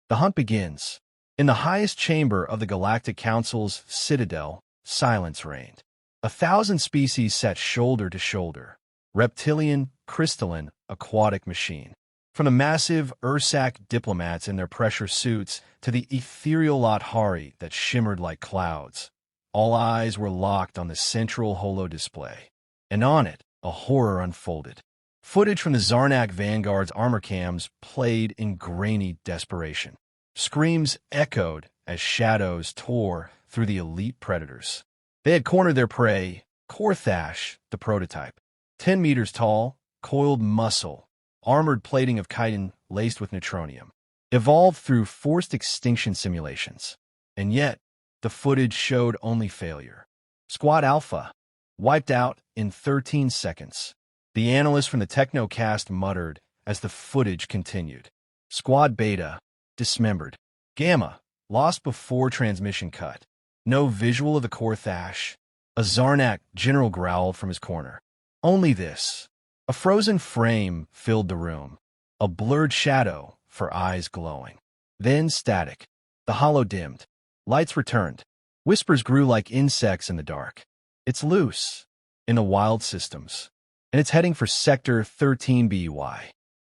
The hunt begins. In the highest chamber of the Galactic Council's citadel, silence reigned. 1,000 species sat shoulder to shoulder. Reptilian, crystalline, aquatic machine. From the massive Ursac diplomats in their pressure suits to the ethereal Lathari that shimmered like clouds, all eyes were locked on the central holo display. And on it, a horror unfolded. Footage from the Zarnak Vanguard's armor cams played in grainy desperation. Screams echoed as shadows tore through the elite predators. They had cornered their prey, Korthash, the prototype. 10 meters tall, coiled muscle, armored plating of chitin laced with neutronium. Evolved through forced extinction simulations. And yet, the footage showed only failure. Squad Alpha, wiped out in 13 seconds. The analyst from the Technocast muttered as the footage continued. Squad Beta, dismembered. Gamma, lost before transmission cut. No visual of the Korthash. A Zarnak general growled from his corner. Only this. A frozen frame filled the room. A blurred shadow for eyes glowing. Then static. The holo dimmed. Lights returned. Whispers grew like insects in the dark. It's loose. In the wild systems. And it's heading for Sector 13BY.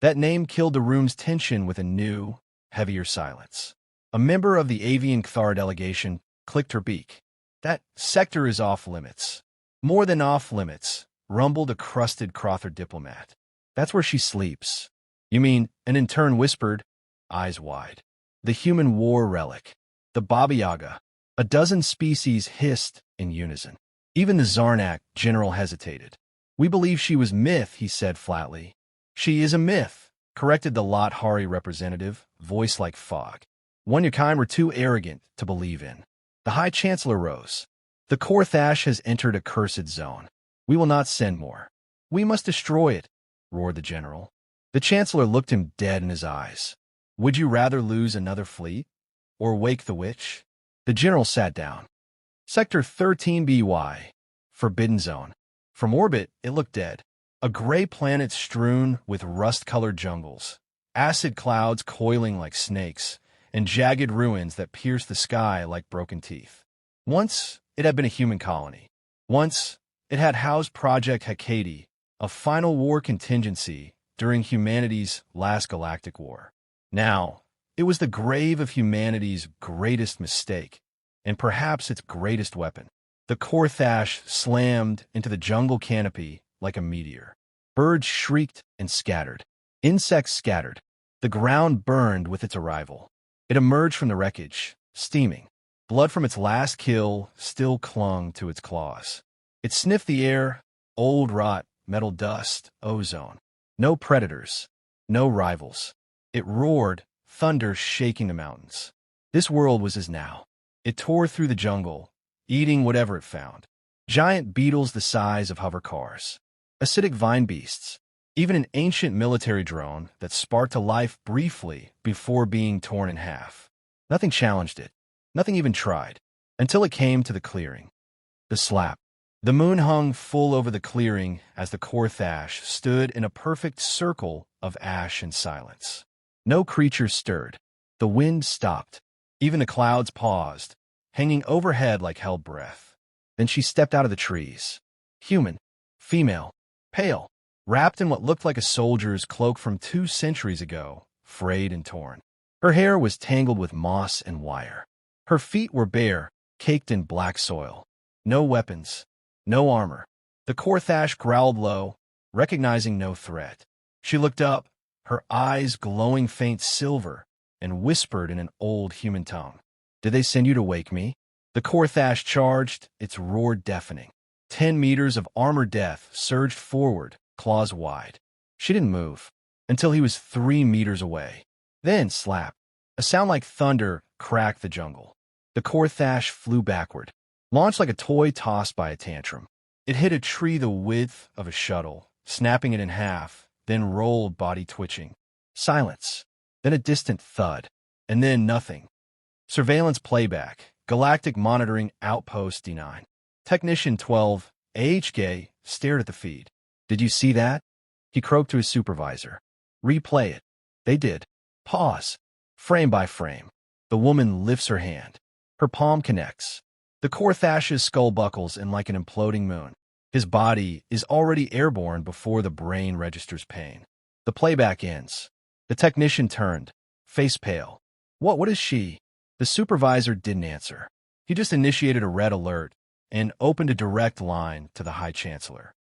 That name killed the room's tension with a new, heavier silence. A member of the Avian Cthar delegation clicked her beak. That sector is off limits. More than off limits, rumbled a crusted Crother diplomat. That's where she sleeps. You mean, an intern whispered, eyes wide. The human war relic. The Baba Yaga. A dozen species hissed in unison. Even the Zarnak general hesitated. We believe she was myth, he said flatly. She is a myth, corrected the Lathari representative, voice like fog. One humankind were too arrogant to believe in. The High Chancellor rose. The Korthash has entered a cursed zone. We will not send more. We must destroy it, roared the general. The Chancellor looked him dead in his eyes. Would you rather lose another fleet? Or wake the witch? The general sat down. Sector 13BY, Forbidden Zone. From orbit, it looked dead. A gray planet strewn with rust-colored jungles, acid clouds coiling like snakes, and jagged ruins that pierced the sky like broken teeth. Once, it had been a human colony. Once, it had housed Project Hecate, a final war contingency during humanity's last galactic war. Now, it was the grave of humanity's greatest mistake, and perhaps its greatest weapon. The Korthash slammed into the jungle canopy like a meteor. Birds shrieked and scattered. Insects scattered. The ground burned with its arrival. It emerged from the wreckage, steaming. Blood from its last kill still clung to its claws. It sniffed the air, old rot, metal dust, ozone. No predators, no rivals. It roared, thunder shaking the mountains. This world was his now. It tore through the jungle, eating whatever it found. Giant beetles the size of hover cars. Acidic vine beasts. Even an ancient military drone that sparked to life briefly before being torn in half. Nothing challenged it. Nothing even tried. Until it came to the clearing. The slap. The moon hung full over the clearing as the Korthash stood in a perfect circle of ash and silence. No creature stirred. The wind stopped. Even the clouds paused, hanging overhead like held breath. Then she stepped out of the trees. Human. Female. Pale. Wrapped in what looked like a soldier's cloak from 2 centuries ago, frayed and torn. Her hair was tangled with moss and wire. Her feet were bare, caked in black soil. No weapons. No armor. The Korthash growled low, recognizing no threat. She looked up, her eyes glowing faint silver, and whispered in an old human tongue. Did they send you to wake me? The Korthash charged, its roar deafening. 10 meters of armored death surged forward, claws wide. She didn't move, until he was 3 meters away. Then slap. A sound like thunder cracked the jungle. The Korthash flew backward, launched like a toy tossed by a tantrum. It hit a tree the width of a shuttle, snapping it in half, then rolled, body twitching. Silence. Then a distant thud. And then nothing. Surveillance playback. Galactic Monitoring Outpost D9. Technician 12, HFY, stared at the feed. Did you see that? He croaked to his supervisor. Replay it. They did. Pause. Frame by frame, the woman lifts her hand. Her palm connects. The Korthash's skull buckles in like an imploding moon. His body is already airborne before the brain registers pain. The playback ends. The technician turned, face pale. What is she? The supervisor didn't answer. He just initiated a red alert and opened a direct line to the High Chancellor.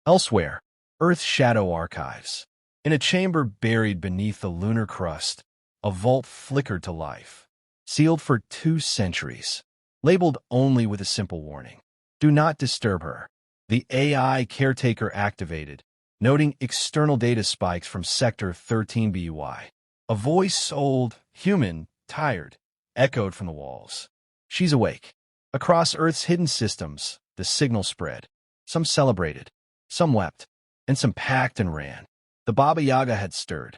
Elsewhere, Earth's shadow archives. In a chamber buried beneath the lunar crust, a vault flickered to life, sealed for 2 centuries, labeled only with a simple warning. Do not disturb her. The AI caretaker activated, noting external data spikes from Sector 13BY. A voice, old, human, tired, echoed from the walls. She's awake. Across Earth's hidden systems, the signal spread. Some celebrated, some wept, and some packed and ran. The Baba Yaga had stirred.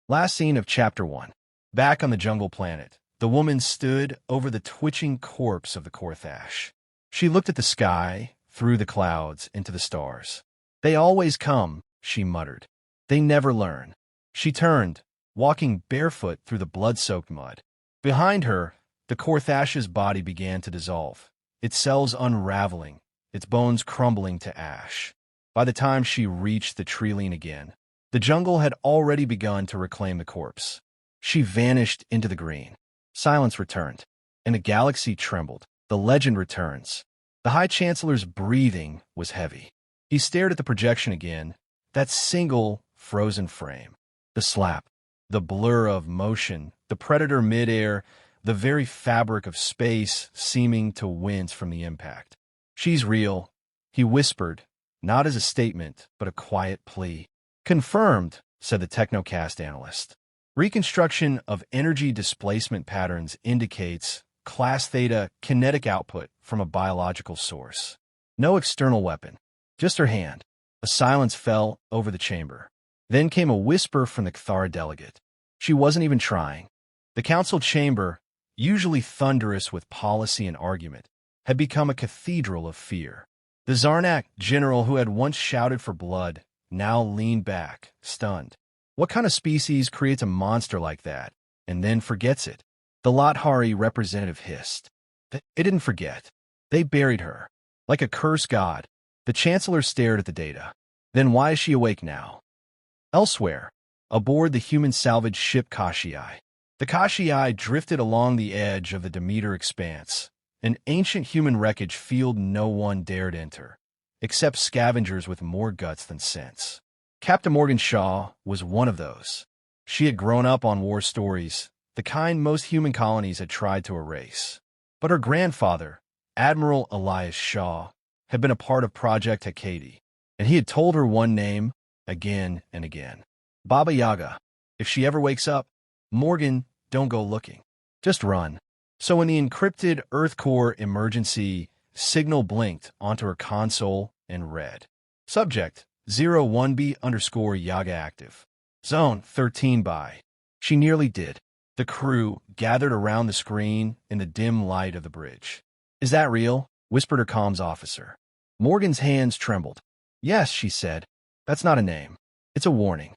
Last scene of Chapter 1. Back on the jungle planet, the woman stood over the twitching corpse of the Korthash. She looked at the sky, through the clouds, into the stars. They always come, she muttered. They never learn. She turned, walking barefoot through the blood-soaked mud. Behind her, the Korthash's body began to dissolve, its cells unraveling, its bones crumbling to ash. By the time she reached the treeline again, the jungle had already begun to reclaim the corpse. She vanished into the green. Silence returned, and the galaxy trembled. The legend returns. The High Chancellor's breathing was heavy. He stared at the projection again, that single, frozen frame. The slap, the blur of motion, the predator midair, the very fabric of space seeming to wince from the impact. She's real, he whispered, not as a statement, but a quiet plea. Confirmed, said the Technocast analyst. Reconstruction of energy displacement patterns indicates class theta kinetic output from a biological source. No external weapon, just her hand. A silence fell over the chamber. Then came a whisper from the Kthara delegate. She wasn't even trying. The council chamber, usually thunderous with policy and argument, had become a cathedral of fear. The Zarnak general who had once shouted for blood now leaned back, stunned. What kind of species creates a monster like that, and then forgets it? The Lothari representative hissed. It didn't forget. They buried her. Like a cursed god. The chancellor stared at the data. Then why is she awake now? Elsewhere, aboard the human salvage ship Kashii. The Kashii drifted along the edge of the Demeter expanse, an ancient human wreckage field no one dared enter, except scavengers with more guts than sense. Captain Morgan Shaw was one of those. She had grown up on war stories, the kind most human colonies had tried to erase. But her grandfather, Admiral Elias Shaw, had been a part of Project Hecate, and he had told her one name again and again. Baba Yaga. If she ever wakes up, Morgan, don't go looking. Just run. So when the encrypted Earth Core emergency signal blinked onto her console and read, Subject 01B_Yaga active. Zone 13 by. She nearly did. The crew gathered around the screen in the dim light of the bridge. Is that real? Whispered her comms officer. Morgan's hands trembled. Yes, she said. That's not a name. It's a warning.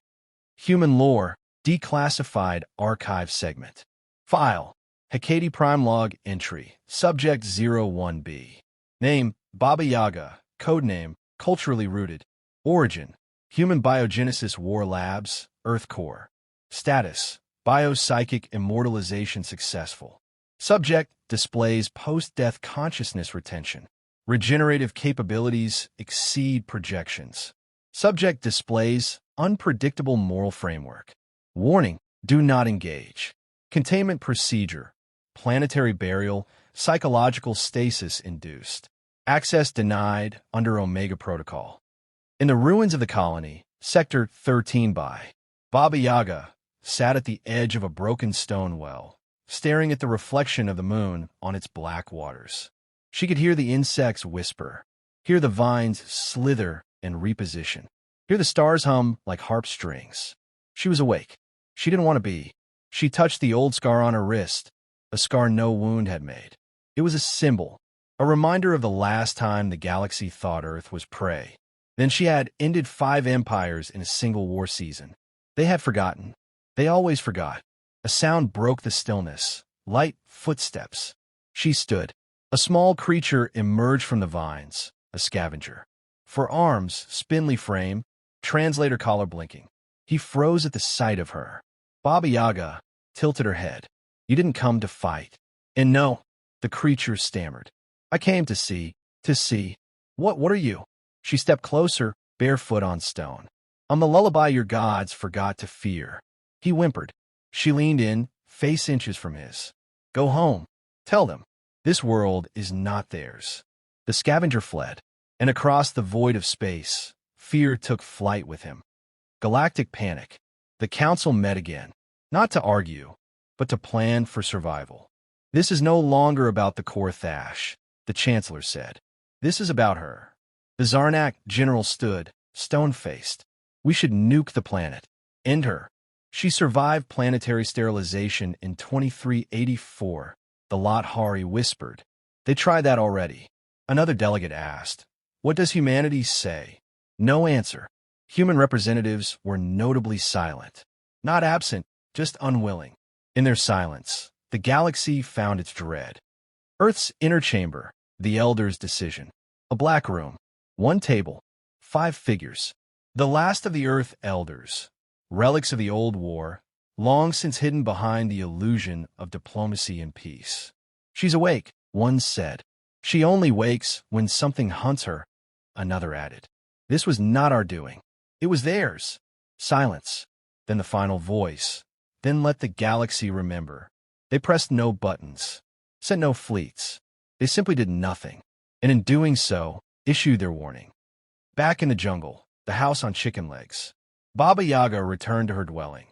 Human lore, declassified archive segment. File, Hecate Prime Log entry, Subject 01B. Name, Baba Yaga. Codename, culturally rooted. Origin, Human Biogenesis War Labs, Earth Core. Status, Biopsychic Immortalization successful. Subject displays post-death consciousness retention. Regenerative capabilities exceed projections. Subject displays unpredictable moral framework. Warning, do not engage. Containment procedure, planetary burial, psychological stasis induced. Access denied under Omega Protocol. In the ruins of the colony, Sector 13 by, Baba Yaga sat at the edge of a broken stone well, staring at the reflection of the moon on its black waters. She could hear the insects whisper, hear the vines slither and reposition, hear the stars hum like harp strings. She was awake. She didn't want to be. She touched the old scar on her wrist, a scar no wound had made. It was a symbol, a reminder of the last time the galaxy thought Earth was prey. Then she had ended 5 empires in a single war season. They had forgotten. They always forgot. A sound broke the stillness. Light footsteps. She stood. A small creature emerged from the vines, a scavenger. For arms, spindly frame, translator collar blinking. He froze at the sight of her. Baba Yaga tilted her head. You didn't come to fight. And no, the creature stammered. I came to see. What are you? She stepped closer, barefoot on stone. I'm the lullaby your gods forgot to fear. He whimpered. She leaned in, face inches from his. Go home. Tell them. This world is not theirs. The scavenger fled, and across the void of space, fear took flight with him. Galactic panic. The council met again, not to argue, but to plan for survival. This is no longer about the core Thash, the chancellor said. This is about her. The Zarnak general stood, stone-faced. We should nuke the planet. End her. She survived planetary sterilization in 2384, the Lothari whispered. They tried that already. Another delegate asked, what does humanity say? No answer. Human representatives were notably silent. Not absent, just unwilling. In their silence, the galaxy found its dread. Earth's inner chamber, the Elder's decision. A black room. One table. 5 figures. The last of the Earth Elders. Relics of the old war, long since hidden behind the illusion of diplomacy and peace. She's awake, one said. She only wakes when something hunts her, another added. This was not our doing. It was theirs. Silence. Then the final voice. Then let the galaxy remember. They pressed no buttons, sent no fleets. They simply did nothing, and in doing so, issued their warning. Back in the jungle, the house on chicken legs. Baba Yaga returned to her dwelling,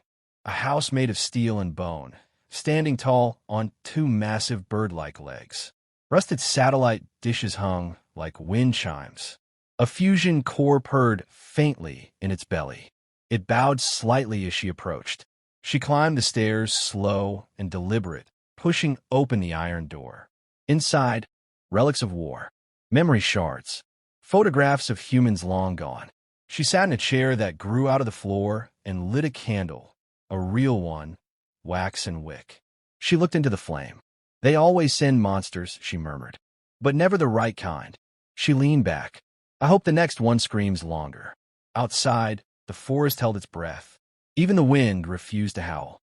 a house made of steel and bone, standing tall on 2 massive bird-like legs. Rusted satellite dishes hung like wind chimes. A fusion core purred faintly in its belly. It bowed slightly as she approached. She climbed the stairs, slow and deliberate, pushing open the iron door. Inside, relics of war, memory shards, photographs of humans long gone. She sat in a chair that grew out of the floor and lit a candle, a real one, wax and wick. She looked into the flame. They always send monsters, she murmured, but never the right kind. She leaned back. I hope the next one screams longer. Outside, the forest held its breath. Even the wind refused to howl.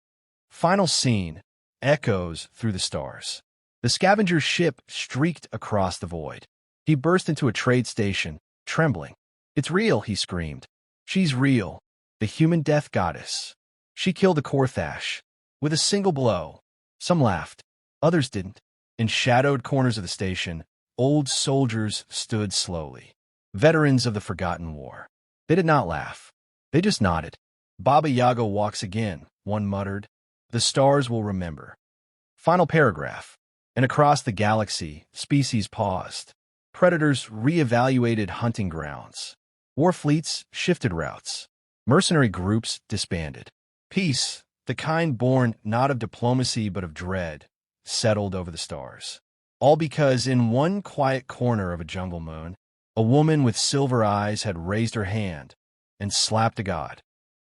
Final scene, echoes through the stars. The scavenger's ship streaked across the void. He burst into a trade station, trembling. It's real, he screamed. She's real, the human death goddess. She killed the Korthash with a single blow. Some laughed, others didn't. In shadowed corners of the station, old soldiers stood slowly. Veterans of the forgotten war. They did not laugh. They just nodded. Baba Yaga walks again, one muttered. The stars will remember. Final paragraph. And across the galaxy, species paused. Predators reevaluated hunting grounds. War fleets shifted routes. Mercenary groups disbanded. Peace, the kind born not of diplomacy but of dread, settled over the stars. All because in one quiet corner of a jungle moon, a woman with silver eyes had raised her hand and slapped a god.